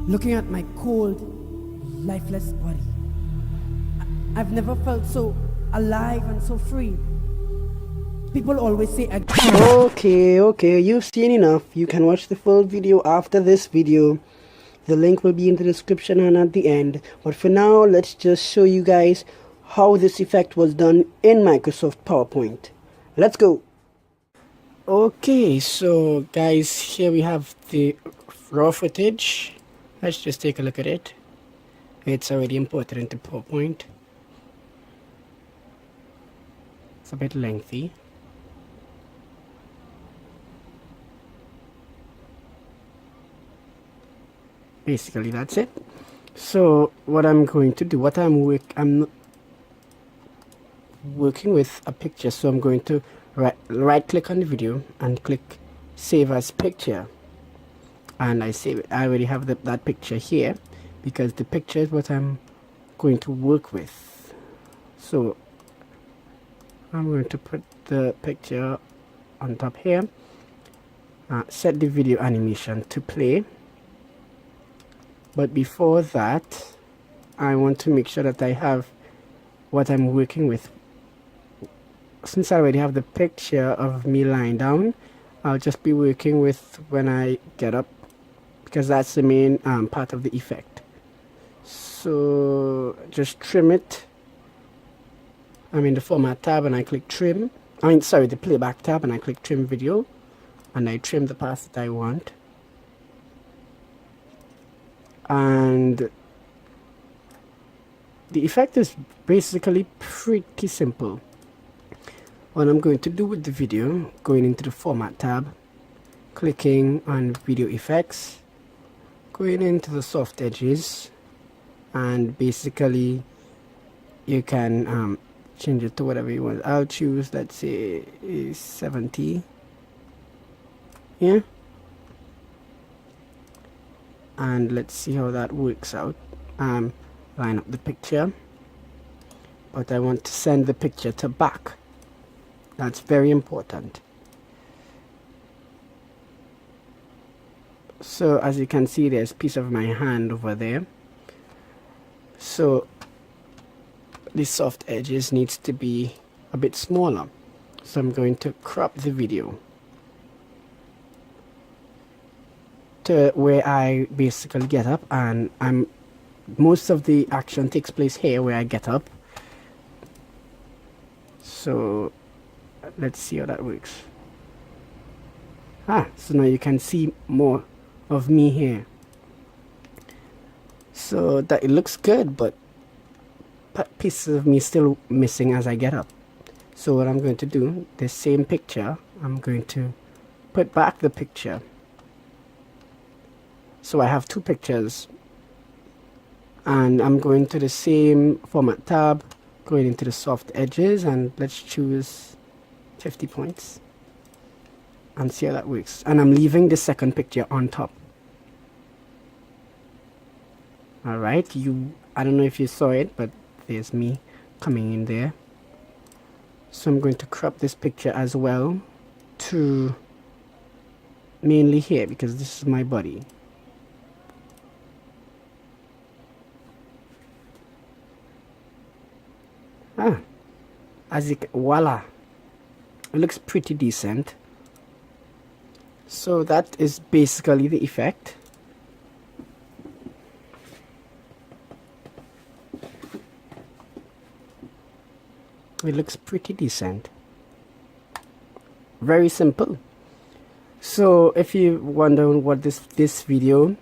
looking at my cold, lifeless body. I've never felt so alive and so free. People always say Okay, you've seen enough. You can watch the full video after this video. The link will be in the description and at the end. But for now, let's just show you guys how this effect was done in Microsoft PowerPoint. Let's go. Okay, so guys, here we have the raw footage. Let's just take a look at it. It's already imported into PowerPoint. It's a bit lengthy. Basically that's it. So what I'm going to do, I'm working with a picture, so I'm going to right click on the video and click save as picture, and I save it. I already have that picture here because the picture is what I'm going to work with. So I'm going to put the picture on top here, set the video animation to play. But before that, I want to make sure that I have what I'm working with. Since I already have the picture of me lying down, I'll just be working with when I get up, because that's the main part of the effect. So just trim it. I'm in the format tab and I click trim. The playback tab, and I click trim video, and I trim the parts that I want. And the effect is basically pretty simple. What I'm going to do with the video, going into the format tab, clicking on video effects, going into the soft edges, and basically you can change it to whatever you want. I'll choose, let's say, 70. Yeah. And let's see how that works out. Line up the picture, but I want to send the picture to back. That's very important. So as you can see, there's a piece of my hand over there. So the soft edges needs to be a bit smaller. So I'm going to crop the video to where I basically get up, and most of the action takes place here where I get up. So let's see how that works. So now you can see more of me here. So that it looks good, but pieces of me still missing as I get up. So what I'm going to do, the same picture, I'm going to put back the picture. So I have two pictures, and I'm going to the same format tab, going into the soft edges, and let's choose 50 points and see how that works. And I'm leaving the second picture on top. Alright, I don't know if you saw it, but there's me coming in there. So I'm going to crop this picture as well to mainly here, because this is my body. Voila, it looks pretty decent. So that is basically the effect. It looks pretty decent. Very simple. So if you wonder what this video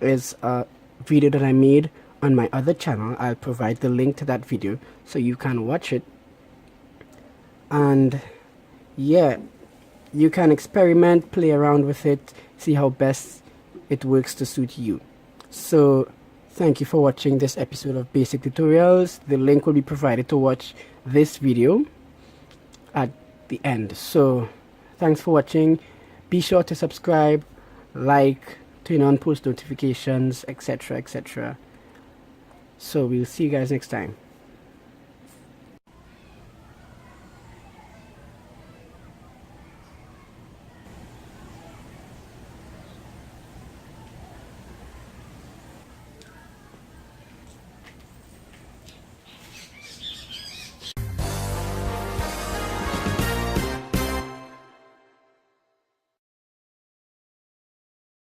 is, a video that I made on my other channel, I'll provide the link to that video so you can watch it. And yeah, you can experiment, play around with it, see how best it works to suit you. So thank you for watching this episode of Basic Tutorials. The link will be provided to watch this video at the end. So thanks for watching. Be sure to subscribe, like, turn on post notifications, etc. So we'll see you guys next time.